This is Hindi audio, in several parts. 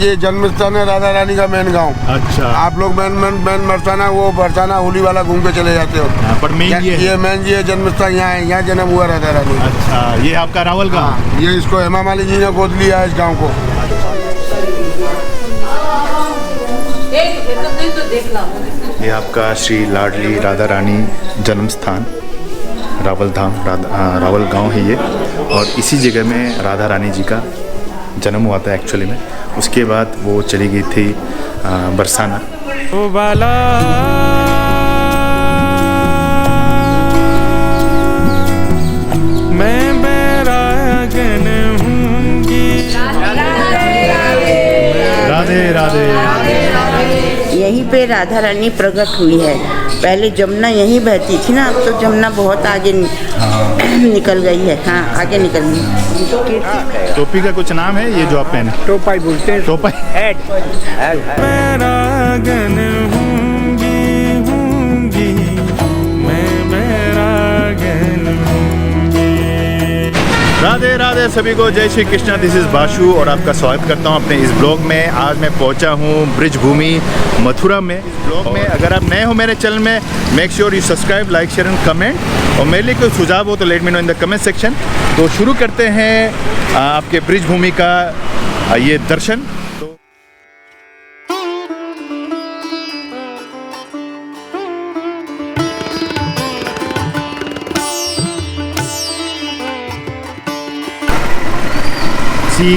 ये जन्म स्थान है राधा रानी का मेन गांव। अच्छा, आप लोग मेन बरसाना वो बरसाना होली वाला घूम के चले जाते हो। पर मेन ये मेन ये जन्म स्थान यहाँ है, यहाँ जन्म हुआ राधा रानी। अच्छा, ये आपका रावल गाँव। ये इसको हेमा मालिनी जी ने गोद लिया है इस गाँव को। ये आपका श्री लाडली राधा रानी जन्म स्थान रावल धाम रावल गांव है ये, और इसी जगह में राधा रानी जी का जन्म हुआ था एक्चुअली में। उसके बाद वो चली गई थी बरसाना। ओ बाला मैं बैरागन हूँगी। राधे राधे। यहीं पे राधा रानी प्रकट हुई है। पहले जमुना यहीं बहती थी ना, अब तो जमुना बहुत आगे निकल गई है। हाँ, आगे निकल गई। टोपी का कुछ नाम है ये जो आप पहने? टोपाई बोलते हैं। टोपाई। बैरागन हूँगी मैं बैरागन हूँगी। राधे राधे सभी को, जय श्री कृष्णा। दिस इज़ बाशु और आपका स्वागत करता हूं अपने इस ब्लॉग में। आज मैं पहुंचा हूं ब्रिज भूमि मथुरा में। इस ब्लॉग में अगर आप नए हो मेरे चैनल में, make sure you subscribe, like, share and comment. और मेरे लिए कोई सुझाव हो तो let me know in the comment section. तो शुरू करते हैं आपके ब्रिज भूमि का ये दर्शन। श्री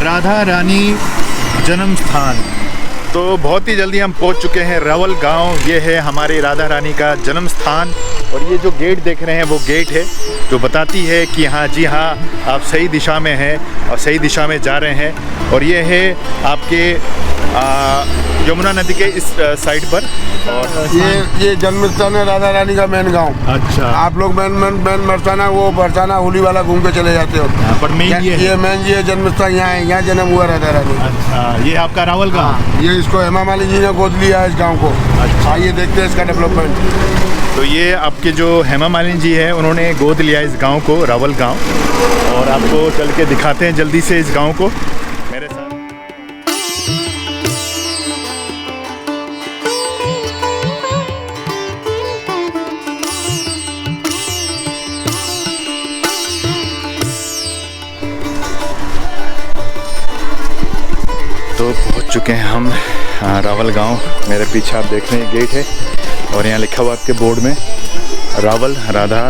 राधा रानी जन्म स्थान। तो बहुत ही जल्दी हम पहुंच चुके हैं रावल गांव। ये है हमारी राधा रानी का जन्म स्थान, और ये जो गेट देख रहे हैं वो गेट है जो बताती है कि हाँ जी हाँ, आप सही दिशा में हैं और सही दिशा में जा रहे हैं। और ये है आपके यमुना नदी के इस साइड पर। और ये जन्म स्थान है राधा रानी का मेन गांव। अच्छा, आप लोग मेन बरसाना वो बरसाना होली वाला घूम के चले जाते हो। पर मेन ये मेन ये जन्म स्थान यहाँ है, यहाँ जन्म हुआ राधा रानी। अच्छा, ये आपका रावल गाँव। ये इसको हेमा मालिनी जी ने गोद लिया है इस गाँव को। अच्छा, आइए देखते हैं इसका डेवलपमेंट। तो ये आपके जो हेमा मालिनी जी हैं उन्होंने गोद लिया इस गांव को, रावल गांव। और आपको चल के दिखाते हैं जल्दी से इस गांव को मेरे साथ। तो पहुंच चुके हैं हम रावल गांव। मेरे पीछे आप देख रहे हैं गेट है, और यहाँ लिखा हुआ आपके बोर्ड में रावल राधा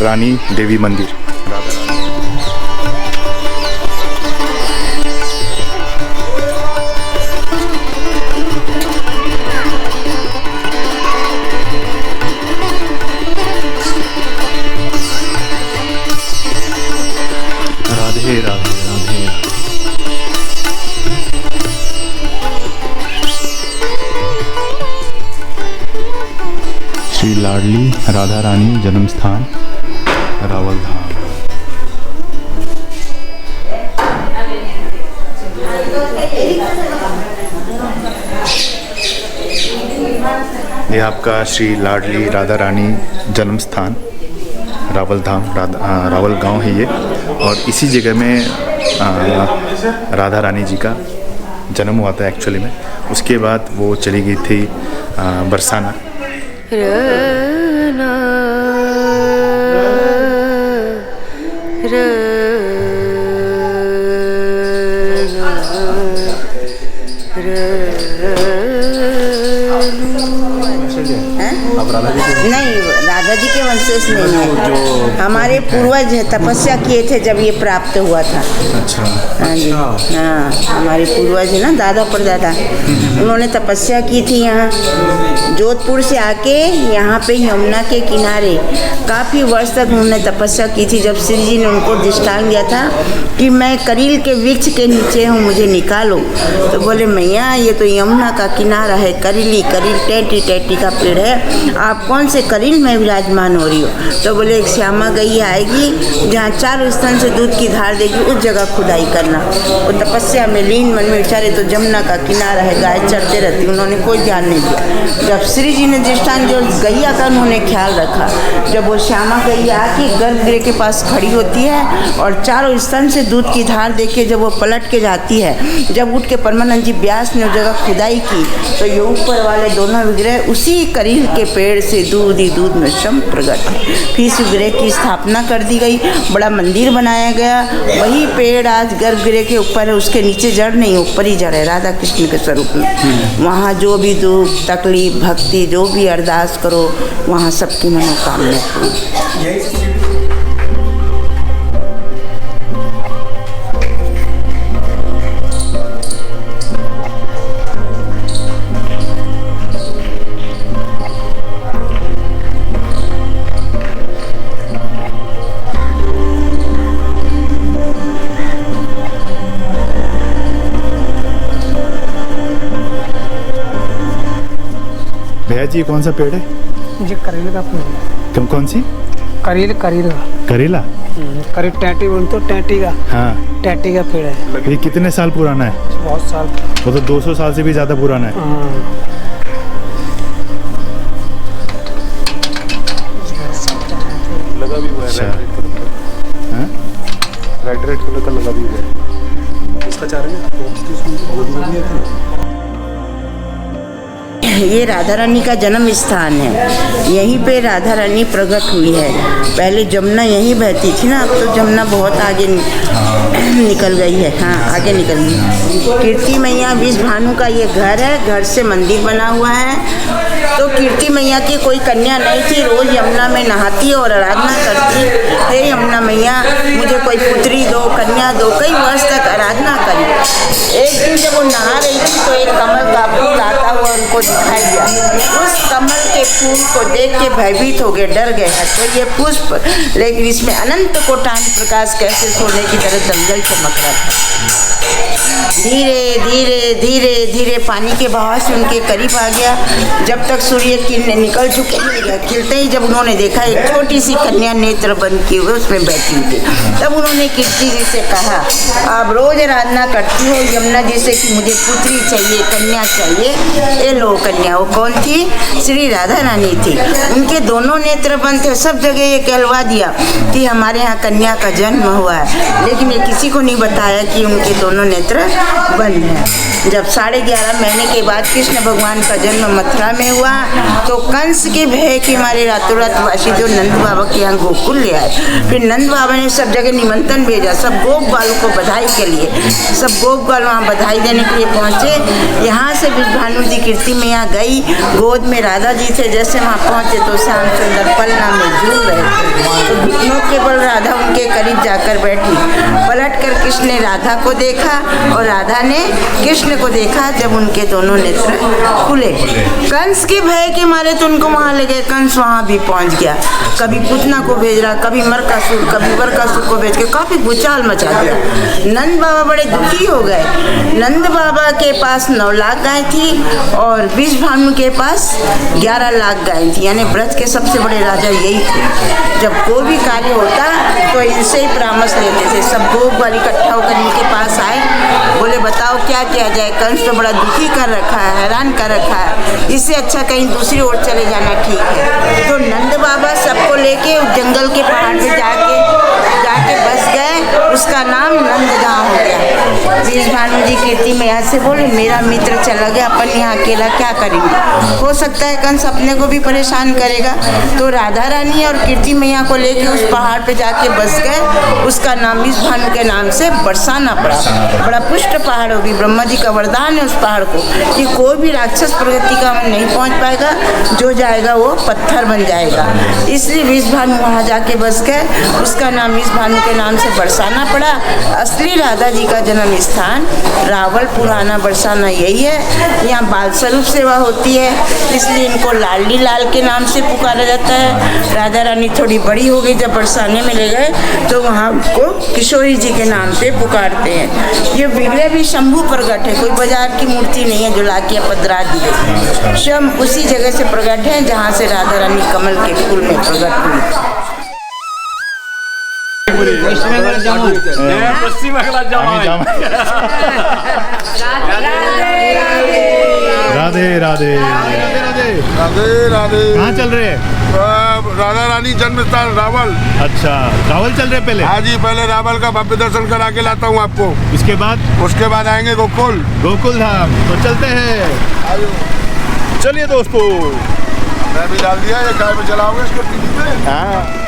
रानी देवी मंदिर। राधे राधे राधे। श्री लाडली राधा रानी जन्म स्थान रावल धाम। ये आपका श्री लाडली राधा रानी जन्म स्थान रावल धाम रावल गांव है ये, और इसी जगह में राधा रानी जी का जन्म हुआ था एक्चुअली में। उसके बाद वो चली गई थी बरसाना। नहीं, राधा जी के वंशज नहीं है। हमारे पूर्वज तपस्या किए थे जब ये प्राप्त हुआ था। अच्छा, हाँ जी, हाँ, हमारे पूर्वज है ना, दादा परदादा, उन्होंने तपस्या की थी यहाँ जोधपुर से आके। यहाँ पे यमुना के किनारे काफ़ी वर्ष तक उन्होंने तपस्या की थी। जब श्री जी ने उनको दृष्टांत दिया था कि मैं करील के वृक्ष के नीचे हूँ, मुझे निकालो, तो बोले मैया ये तो यमुना का किनारा है, करीली करील टेटी टेटी का पेड़ है, आप कौन से करील में विराजमान हो रही हो? तो बोले एक श्यामा गैया आएगी जहाँ चारों स्तन से दूध की धार देगी, उस जगह खुदाई करना। वो तपस्या में लीन मन में विचारे तो जमुना का किनारा है, गाय चढ़ते रहती, उन्होंने कोई ध्यान नहीं दिया। जब श्री जी ने दृष्टांत जो गैया का उन्होंने ख्याल रखा, जब वो श्यामा गैया आके गर्भगृह के पास खड़ी होती है और चारों स्तन से दूध की धार देके जब वो पलट के जाती है, जब उठ के परमानंद जी व्यास ने उस जगह खुदाई की तो ये ऊपर वाले दोनों विग्रह उसी करील के पेड़ से दूध ही दूध में शम प्रकट है। फिर इस विग्रह की स्थापना कर दी गई, बड़ा मंदिर बनाया गया। वही पेड़ आज गर्भगृह के ऊपर है, उसके नीचे जड़ नहीं, ऊपर ही जड़ है राधा कृष्ण के स्वरूप में। वहाँ जो भी दुख तकलीफ भक्ति जो भी अरदास करो वहाँ सबकी मनोकामना पूरी। भैया जी कौन सा पेड़ है? जी करेले का फूल है। तुम कौन सी? करेले करेला करेला? करीब टैटी बोल तो टैटी का। हाँ टैटी का पेड़ है। ये कितने साल पुराना है? बहुत साल। वो तो 200 साल से भी ज़्यादा पुराना है। लगा भी हुआ है, रेड कलर का लगा भी हुआ है। इसका चार ये राधा रानी का जन्म स्थान है, यहीं पे राधा रानी प्रकट हुई है। पहले जमुना यहीं बहती थी ना, अब तो जमुना बहुत आगे निकल गई है। हाँ आगे निकल गई। कीर्ति मैया विष भानु का ये घर है, घर से मंदिर बना हुआ है। तो कीर्ति मैया की कोई कन्या नहीं थी, रोज यमुना में नहाती और आराधना करती, हे यमुना मैया मुझे कोई पुत्री दो, कन्या दो। कई वर्ष तक आराधना करी। एक दिन जब वो नहा रही थी तो एक कमल का फूल आता हुआ उनको दिखाई दिया। उस कमल के फूल को देख के भयभीत हो गए, डर गए। तो ये पुष्प, लेकिन इसमें अनंत कोटान प्रकाश कैसे सोने की तरह दलदल चमक रहा था। धीरे धीरे धीरे धीरे पानी के बहाव से उनके करीब आ गया। जब तक सूर्य किरणें निकल चुके थे, खिलते ही जब उन्होंने देखा एक छोटी सी कन्या नेत्र बंद किए हुए उसमें बैठी थी, तब उन्होंने कीर्ति जी से कहा, आप रोज आराधना करती हो यमुना जी से कि मुझे पुत्री चाहिए, कन्या चाहिए। ये लो कन्या। वो कौन थी? श्री राधा रानी थी। उनके दोनों नेत्र बंद थे। सब जगह ये कहलवा दिया कि हमारे यहाँ कन्या का जन्म हुआ है, लेकिन ये किसी को नहीं बताया कि उनके दोनों नेत्र बंद है। जब 11.5 महीने के बाद कृष्ण भगवान का जन्म मथुरा में हुआ तो कंस के भय के मारे रातों रात वासी जो नंद बाबा के यहाँ गोकुल ले आए। फिर नंद बाबा ने सब जगह निमंत्रण भेजा, सब गोप बालों को बधाई के लिए। सब गोप बाल वहाँ बधाई देने के लिए पहुँचे। यहाँ से विष्णु जी कीर्ति में यहाँ गई, गोद में राधा जी थे। जैसे वहाँ पहुँचे तो श्याम सुंदर पलना में झूल रहे थे। तो घुटनों के बल राधा उनके करीब जाकर बैठी। पलट कर कृष्ण ने राधा को देखा और राधा ने कृष्ण को देखा। जब उनके दोनों नेत्र खुले, कंस के भय के मारे तो उनको वहाँ ले गए। कंस वहाँ भी पहुँच गया, कभी पूतना को भेज रहा, कभी मरकासुर, कभी वरकासुर को भेज के काफी भूचाल मचा दिया। नंद बाबा बड़े दुखी हो गए। नंद बाबा के पास 9 लाख गाय थी और विष भानु के पास 11 लाख गाय थी, यानी ब्रज के सबसे बड़े राजा यही थे। जब कोई भी कार्य होता तो इनसे ही परामर्श लेते थे। सब गोप वाली इकट्ठा होकर इनके पास आए, बोले बताओ क्या किया जाए, कंस तो बड़ा दुखी कर रखा है, हैरान कर रखा है, इससे अच्छा कहीं दूसरी ओर चले जाना ठीक है। तो नंद बाबा सबको लेके उस जंगल के पहाड़ पे जाके बस गए। उसका नाम नंदगांव हो गया। विष भानु जी कीर्ति में यहाँ से बोले मेरा मित्र चला गया, अपन यहाँ अकेला क्या करेंगे, हो सकता है कंस अपने को भी परेशान करेगा। तो राधा रानी और कीर्ति मैया को लेके उस पहाड़ पे जाके बस गए। उसका नाम विष भानु के नाम से बरसाना पड़ा। बड़ा पुष्ट पहाड़ होगी, ब्रह्मा जी का वरदान है उस पहाड़ को कि कोई भी राक्षस प्रगति का नहीं पहुँच पाएगा, जो जाएगा वो पत्थर बन जाएगा। इसलिए विष भानु वहाँ जाके बस गए। उसका नाम विष भानु के नाम से बरसाना पड़ा। असली राधा जी का जन्म जन्म स्थान रावल पुराना बरसाना यही है। यहाँ बाल स्वरूप सेवा होती है, इसलिए इनको लाडली लाल के नाम से पुकारा जाता है। राधा रानी थोड़ी बड़ी हो गई, जब बरसाने में ले गए तो वहाँ उनको किशोरी जी के नाम से पुकारते हैं। ये विग्रह भी शंभू प्रगट है, कोई बाजार की मूर्ति नहीं है जो लाके पधरा दी गई। स्वयं उसी जगह से प्रकट है जहाँ से राधा रानी कमल के फूल में प्रकट हुई। राधे राधे राधे राधे। कहाँ चल रहे हैं? राधा रानी जन्म स्थान रावल। अच्छा, रावल चल रहे पहले? हाँ जी, पहले रावल का भव्य दर्शन करा के लाता हूँ आपको। उसके बाद आएंगे गोकुल धाम। तो चलते हैं, चलिए दोस्तों। मैं भी डाल दिया, ये कार में चलाओगे इसको टीवी पे। हाँ।